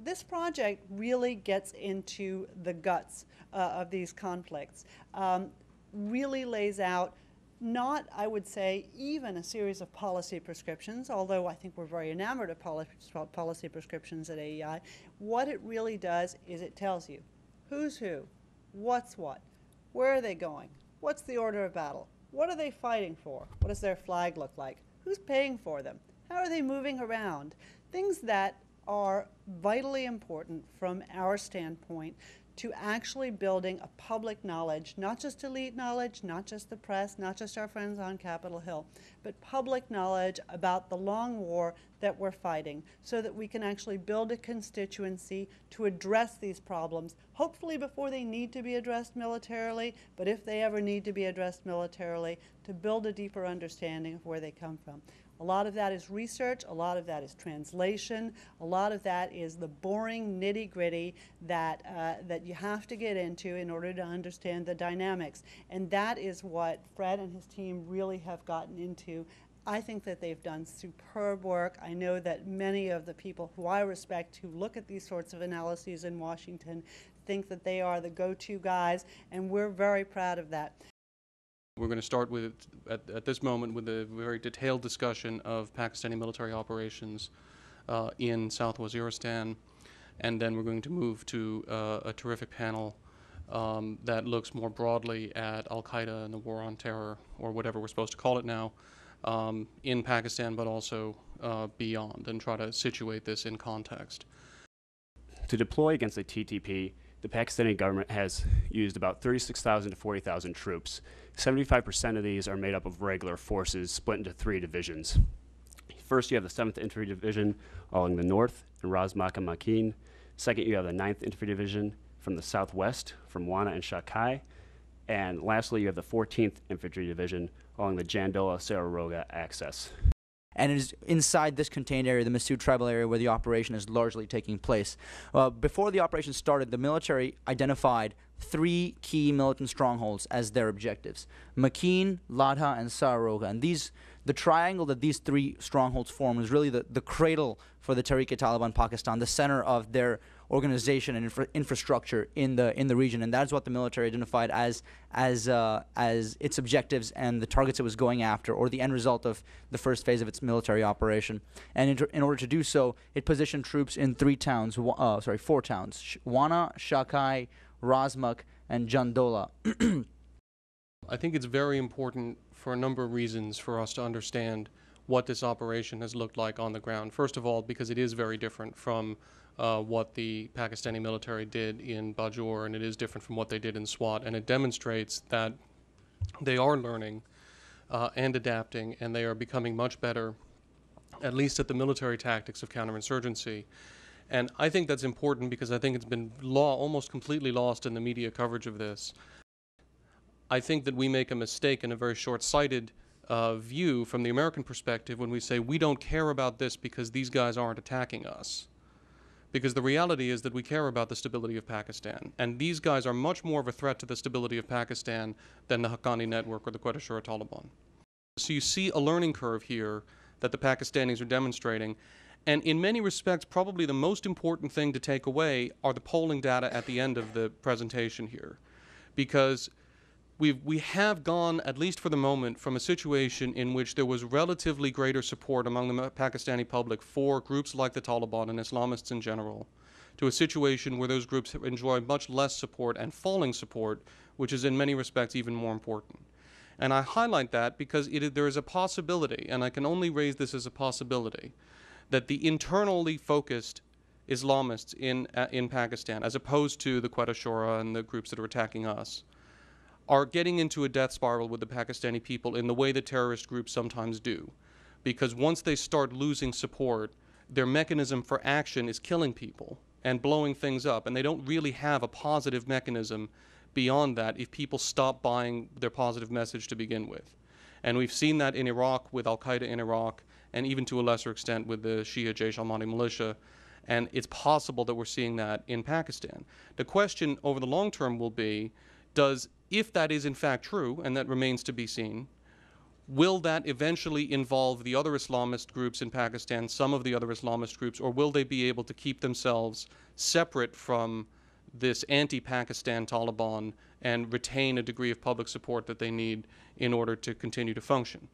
this project really gets into the guts of these conflicts, really lays out not, I would say, even a series of policy prescriptions, although I think we're very enamored of policy prescriptions at AEI. What it really does is it tells you who's who, what's what, where are they going, what's the order of battle, what are they fighting for, what does their flag look like, who's paying for them, how are they moving around, things that are vitally important from our standpoint to actually building a public knowledge, not just elite knowledge, not just the press, not just our friends on Capitol Hill, but public knowledge about the long war that we're fighting so that we can actually build a constituency to address these problems, hopefully before they need to be addressed militarily, but if they ever need to be addressed militarily, to build a deeper understanding of where they come from. A lot of that is research, a lot of that is translation, a lot of that is the boring nitty-gritty that, that you have to get into in order to understand the dynamics. And that is what Fred and his team really have gotten into. I think that they've done superb work. I know that many of the people who I respect who look at these sorts of analyses in Washington think that they are the go-to guys, and we're very proud of that. We're going to start with, at this moment, with a very detailed discussion of Pakistani military operations in South Waziristan, and then we're going to move to a terrific panel that looks more broadly at Al-Qaeda and the war on terror, or whatever we're supposed to call it now, in Pakistan, but also beyond, and try to situate this in context. To deploy against the TTP, the Pakistani government has used about 36,000 to 40,000 troops. 75% of these are made up of regular forces split into 3 divisions. First, you have the 7th Infantry Division along the north in Razmak and Makin. Second, you have the 9th Infantry Division from the southwest from Wana and Shakai. And lastly, you have the 14th Infantry Division along the Jandola-Sararoga axis. And it is inside this contained area, the Massoud tribal area, where the operation is largely taking place. Before the operation started, the military identified 3 key militant strongholds as their objectives: Makin, Ladha, and Sararoga. And the triangle that these 3 strongholds form is really the cradle for the Tehrik-e-Taliban Pakistan, the center of their organization and infrastructure in the region, and that's what the military identified as its objectives and the targets it was going after, or the end result of the first phase of its military operation. And in order to do so, it positioned troops in 4 towns: Wana, Shakai, Razmak, and Jandola. I think it's very important for a number of reasons for us to understand what this operation has looked like on the ground. First of all, because it is very different from what the Pakistani military did in Bajor, and it is different from what they did in Swat, and it demonstrates that they are learning and adapting, and they are becoming much better, at least at the military tactics of counterinsurgency. And I think that's important because I think it's been almost completely lost in the media coverage of this. I think that we make a mistake in a very short-sighted view from the American perspective when we say we don't care about this because these guys aren't attacking us. Because the reality is that we care about the stability of Pakistan, and these guys are much more of a threat to the stability of Pakistan than the Haqqani network or the Quetta Taliban. So you see a learning curve here that the Pakistanis are demonstrating, and in many respects probably the most important thing to take away are the polling data at the end of the presentation here. Because we have gone, at least for the moment, from a situation in which there was relatively greater support among the Pakistani public for groups like the Taliban and Islamists in general, to a situation where those groups enjoy much less support and falling support, which is in many respects even more important. And I highlight that because there is a possibility, and I can only raise this as a possibility, that the internally focused Islamists in Pakistan, as opposed to the Quetta Shura and the groups that are attacking us, are getting into a death spiral with the Pakistani people in the way that terrorist groups sometimes do. Because once they start losing support, their mechanism for action is killing people and blowing things up, and they don't really have a positive mechanism beyond that if people stop buying their positive message to begin with. And we've seen that in Iraq with Al-Qaeda in Iraq, and even to a lesser extent with the Shia Jaish al-Mahdi militia, and it's possible that we're seeing that in Pakistan. The question over the long term will be, if that is in fact true, and that remains to be seen, Will that eventually involve the other Islamist groups in Pakistan, some of the other Islamist groups, or will they be able to keep themselves separate from this anti-Pakistan Taliban and retain a degree of public support that they need in order to continue to function?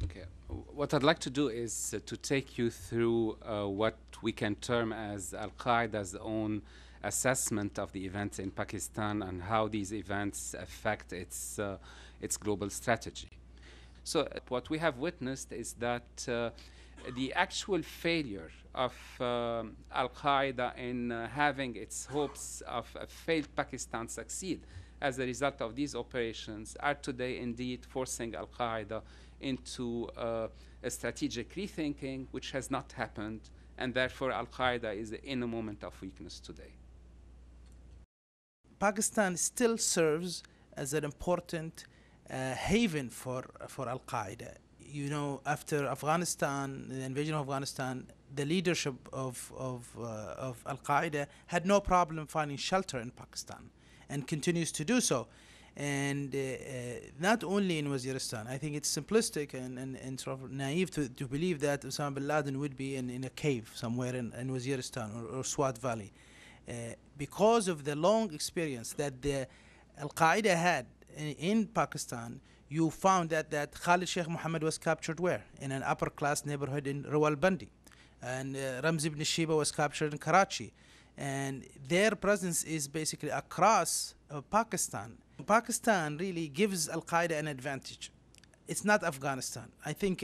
Okay. What I'd like to do is to take you through what we can term as Al-Qaeda's own assessment of the events in Pakistan and how these events affect its global strategy. So what we have witnessed is that the actual failure of Al-Qaeda in having its hopes of a failed Pakistan succeed as a result of these operations are today indeed forcing Al-Qaeda into a strategic rethinking, which has not happened, and therefore Al-Qaeda is in a moment of weakness today. Pakistan still serves as an important haven for Al-Qaeda. You know, after Afghanistan, the invasion of Afghanistan, the leadership of Al-Qaeda had no problem finding shelter in Pakistan and continues to do so. And not only in Waziristan. I think it's simplistic and sort of naive to believe that Osama bin Laden would be in a cave somewhere in Waziristan or Swat Valley. Because of the long experience that the Al-Qaeda had in Pakistan, you found that Khalid Sheikh Mohammed was captured where? In an upper-class neighborhood in Rawalpindi. And Ramzi ibn Shiba was captured in Karachi. And their presence is basically across Pakistan. Pakistan really gives Al-Qaeda an advantage. It's not Afghanistan. I think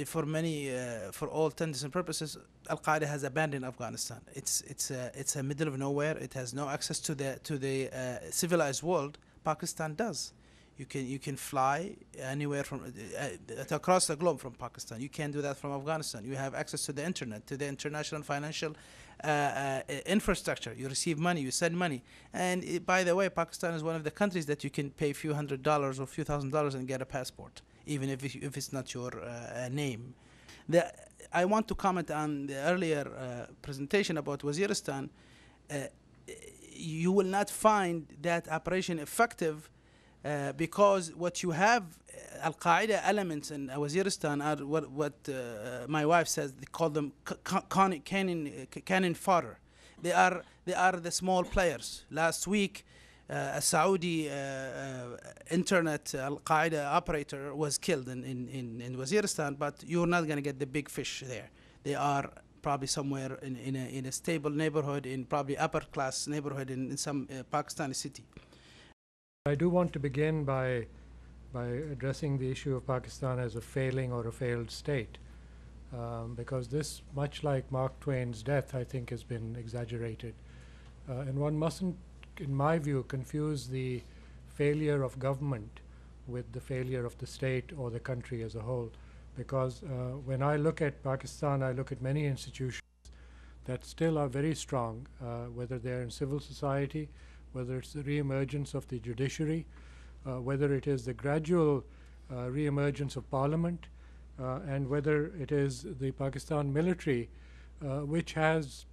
for all intents and purposes, Al-Qaeda has abandoned Afghanistan. It's a middle of nowhere. It has no access to the civilized world. Pakistan does. You can fly anywhere from across the globe from Pakistan. You can't do that from Afghanistan. You have access to the internet, to the international financial infrastructure. You receive money, you send money. And by the way, Pakistan is one of the countries that you can pay a few $100s or a few $1,000s and get a passport, even if it's not your name. I want to comment on the earlier presentation about Waziristan. You will not find that operation effective because what you have, Al-Qaeda elements in Waziristan are what my wife says, they call them cannon fodder. They are the small players. Last week, a Saudi internet Al-Qaeda operator was killed in Waziristan, but you're not going to get the big fish there. They are probably somewhere in a stable neighborhood, in probably upper class neighborhood in some Pakistani city. I do want to begin by addressing the issue of Pakistan as a failing or a failed state, because this, much like Mark Twain's death, I think has been exaggerated. And one mustn't, in my view, confuse the failure of government with the failure of the state or the country as a whole. Because when I look at Pakistan, I look at many institutions that still are very strong, whether they're in civil society, whether it's the re-emergence of the judiciary, whether it is the gradual re-emergence of parliament, and whether it is the Pakistan military, which has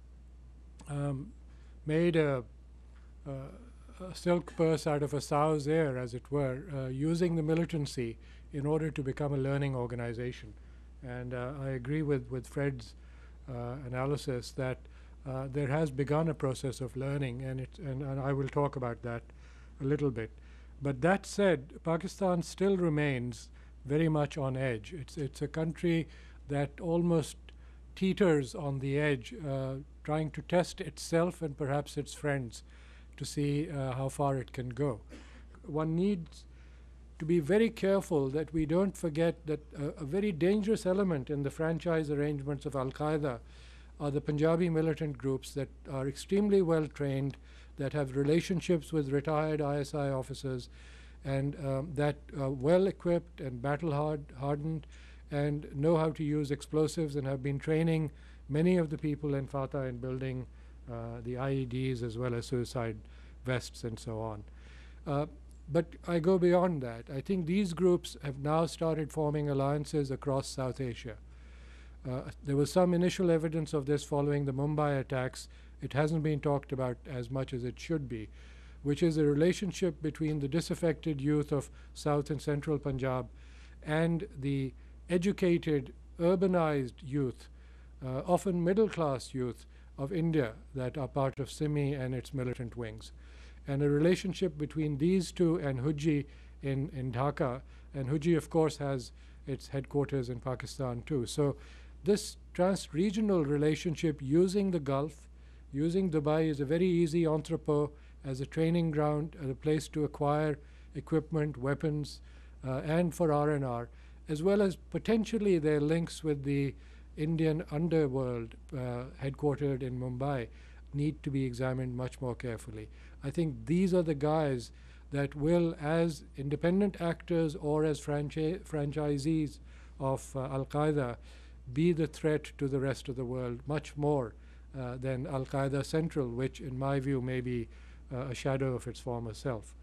made a silk purse out of a sow's ear, as it were, using the militancy in order to become a learning organization. And I agree with Fred's analysis that there has begun a process of learning, and I will talk about that a little bit. But that said, Pakistan still remains very much on edge. It's a country that almost teeters on the edge, trying to test itself and perhaps its friends to see how far it can go. One needs to be very careful that we don't forget that a very dangerous element in the franchise arrangements of Al-Qaeda are the Punjabi militant groups that are extremely well trained, that have relationships with retired ISI officers, and that are well equipped and battle hardened and know how to use explosives and have been training many of the people in Fatah in building the IEDs as well as suicide vests and so on. But I go beyond that. I think these groups have now started forming alliances across South Asia. There was some initial evidence of this following the Mumbai attacks. It hasn't been talked about as much as it should be, which is a relationship between the disaffected youth of South and Central Punjab and the educated, urbanized youth, often middle-class youth of India that are part of SIMI and its militant wings. And a relationship between these two and Huji in Dhaka, and Huji of course has its headquarters in Pakistan too. So this trans-regional relationship using the Gulf, using Dubai as a very easy entrepot, as a training ground, as a place to acquire equipment, weapons, and for R&R, as well as potentially their links with the Indian underworld headquartered in Mumbai, need to be examined much more carefully. I think these are the guys that will, as independent actors or as franchisees of Al-Qaeda, be the threat to the rest of the world much more than Al-Qaeda Central, which in my view may be a shadow of its former self.